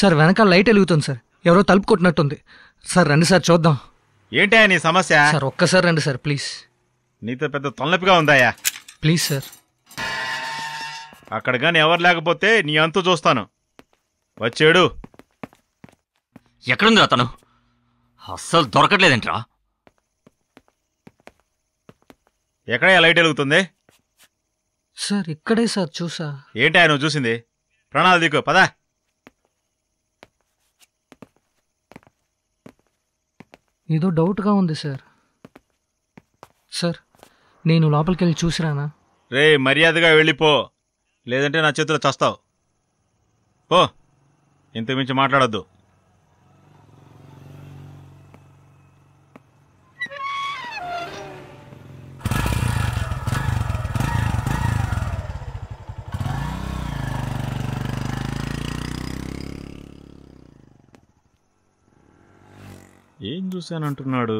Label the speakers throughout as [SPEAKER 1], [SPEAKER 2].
[SPEAKER 1] Sir వెనకాల light వెలుగుతుంది sir. ఎవరో తలుపు కొట్టినట్టుంది సార్. రండి సార్ చూద్దాం.
[SPEAKER 2] ఏంటా నీ సమస్య?
[SPEAKER 1] సార్ ఒక్కసారి రండి సార్ ప్లీజ్.
[SPEAKER 2] నీతో పెద్ద తలనొప్పిగా ఉందాయా?
[SPEAKER 1] Please sir.
[SPEAKER 2] అక్కడ కానీ ఎవరు లేకపోతే నీ అంతు చూస్తాను. వచ్చాడు.
[SPEAKER 3] ఎక్కడుంది అతను? అస్సలు దొరకట్లేదేంట్రా?
[SPEAKER 2] ఎక్కడయ్యా లైట్ వెలుగుతుంది?
[SPEAKER 1] సార్ ఇక్కడే సార్ చూసా.
[SPEAKER 2] ఏంటి ఆయన నువ్వు చూసింది? ప్రాణాలు దిక్కు పదా.
[SPEAKER 1] ఏదో డౌట్గా ఉంది సార్. సార్ నేను లోపలికి వెళ్ళి చూసిరానా?
[SPEAKER 2] రే మర్యాదగా వెళ్ళిపో, లేదంటే నా చేతిలో చస్తావు. పో, ఇంతకుమించి మాట్లాడొద్దు. ఏం చూశానంటున్నాడు?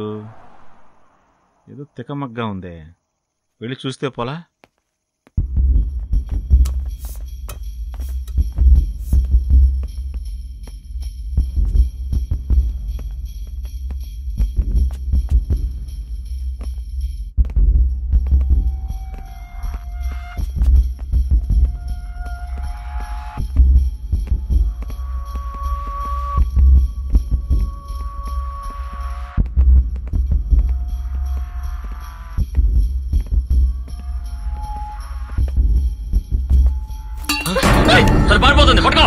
[SPEAKER 2] ఏదో తికమగ్గా ఉందే. వెళ్ళి చూస్తే పోలా?
[SPEAKER 3] పారిపోతుంది, పట్టుకో.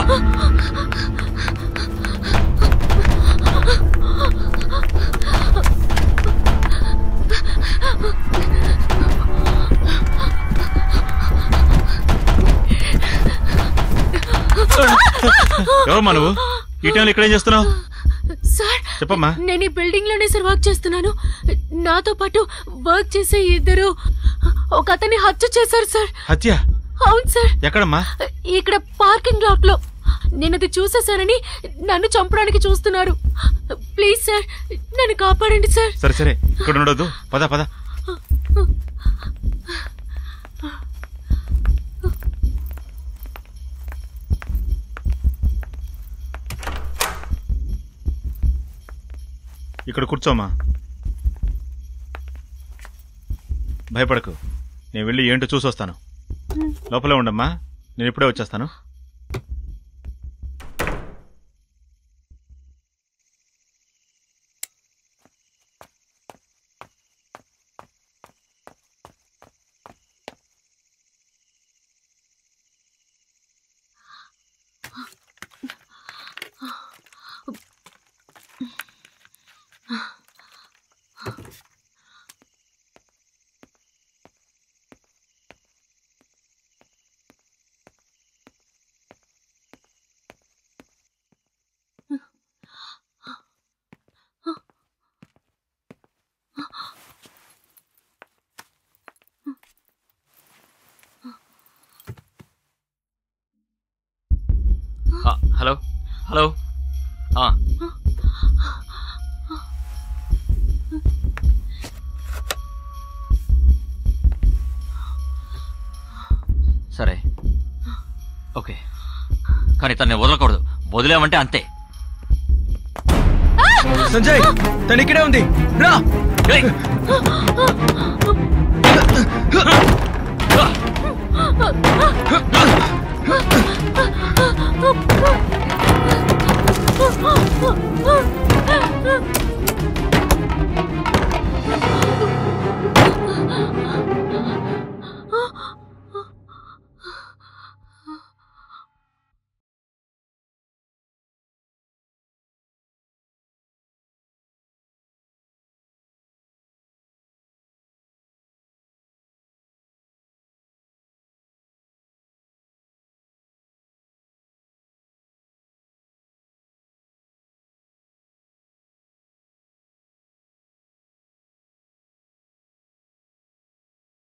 [SPEAKER 2] ఎవరమ్మా నువ్వు? ఈ టైంలో ఇక్కడేం చేస్తున్నావు?
[SPEAKER 4] సార్
[SPEAKER 2] చెప్పమ్మా.
[SPEAKER 4] నేను ఈ బిల్డింగ్ లోనే సార్ వర్క్ చేస్తున్నాను. నాతో పాటు వర్క్ చేసే ఇద్దరు ఒక అతన్ని హత్య చేశారు సార్.
[SPEAKER 2] హత్య?
[SPEAKER 4] అవును సార్.
[SPEAKER 2] ఎక్కడమ్మా?
[SPEAKER 4] ఇక్కడ పార్కింగ్ లాట్ లో. నేను అది చూసేసానని నన్ను చంపడానికి చూస్తున్నారు. ప్లీజ్ సార్ నన్ను కాపాడండి సార్.
[SPEAKER 2] సరే సరే, ఇక్కడ ఉండొద్దు, పద పద. ఇక్కడ కూర్చోమ్మా. భయపడకు, నేను వెళ్ళి ఏంటో చూసొస్తాను. లోపలే ఉండమ్మా, నేను ఇప్పుడే వచ్చేస్తాను.
[SPEAKER 3] Hello hello. సరే ఓకే, కానీ తన్ని వదలకూడదు. వదిలేమంటే అంతే.
[SPEAKER 5] సంజయ్ తను ఇక్కడే ఉంది, రా.